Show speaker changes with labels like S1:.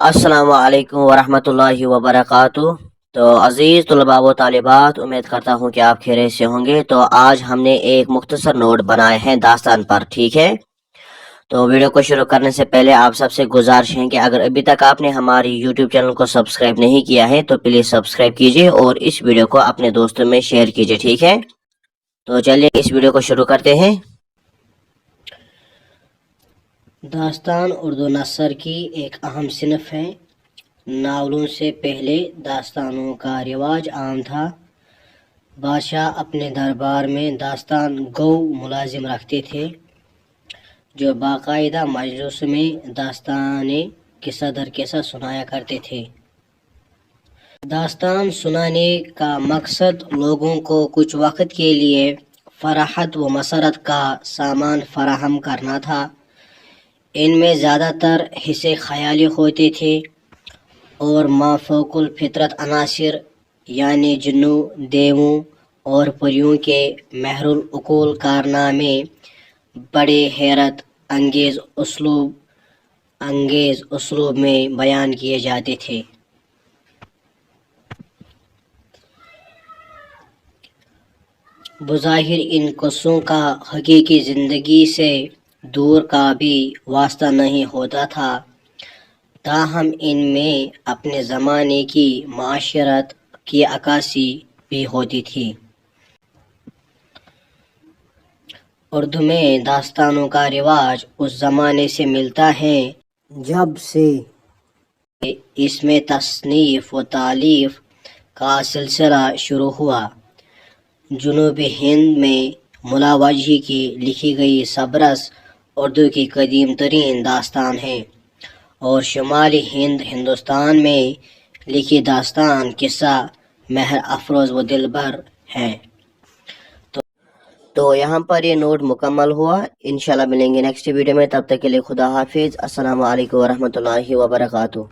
S1: अस्सलाम वालेकुम वरहमतुल्लाहि वबरकातुह। तो अज़ीज़ तलबा व तालिबात, उम्मीद करता हूँ कि आप खैरियत से होंगे। तो आज हमने एक मुख्तसर नोट बनाए हैं दास्तान पर, ठीक है। तो वीडियो को शुरू करने से पहले आप सबसे गुजारिश है कि अगर अभी तक आपने हमारी यूट्यूब चैनल को सब्सक्राइब नहीं किया है तो प्लीज़ सब्सक्राइब कीजिए और इस वीडियो को अपने दोस्तों में शेयर कीजिए, ठीक है। तो चलिए इस वीडियो को शुरू करते हैं। दास्तान उर्दू नसर की एक अहम सिनफ है। नावलों से पहले दास्तानों का रिवाज आम था। बादशाह अपने दरबार में दास्तान गो मुलाजिम रखते थे जो बाकायदा मजलिस में दास्ताने किस्सा दर किस्सा सुनाया करते थे। दास्तान सुनाने का मकसद लोगों को कुछ वक्त के लिए फराहत व मसरत का सामान फराहम करना था। इनमें ज़्यादातर हिस्से ख्याली होते थे और माफौकुल फितरत अनासिर यानी जिन्नों, देवों और परियों के महरुल उकूल कारनामे बड़े हैरत अंगेज उसलूब में बयान किए जाते थे। बज़ाहिर इन किस्सों का हकीकी ज़िंदगी से दूर का भी वास्ता नहीं होता था, ताहम इनमें अपने ज़माने की माशरत की अक्कासी भी होती थी। उर्दू में दास्तानों का रिवाज उस ज़माने से मिलता है जब से इसमें तसनीफ़ व तालीफ़ का सिलसिला शुरू हुआ। जुनूबी हिंद में मुला वजही की लिखी गई सबरस उर्दू की कदीम तरीन दास्तान है और शुमाली हिंदुस्तान में लिखी दास्तान किस्सा महर अफरोज़ व दिलबर है। तो यहाँ पर ये नोट मुकम्मल हुआ। इंशाल्लाह मिलेंगे नेक्स्ट वीडियो में, तब तक के लिए खुदा हाफिज़। अस्सलामु अलैकुम वरहमतुल्लाहि वबरकातुहू।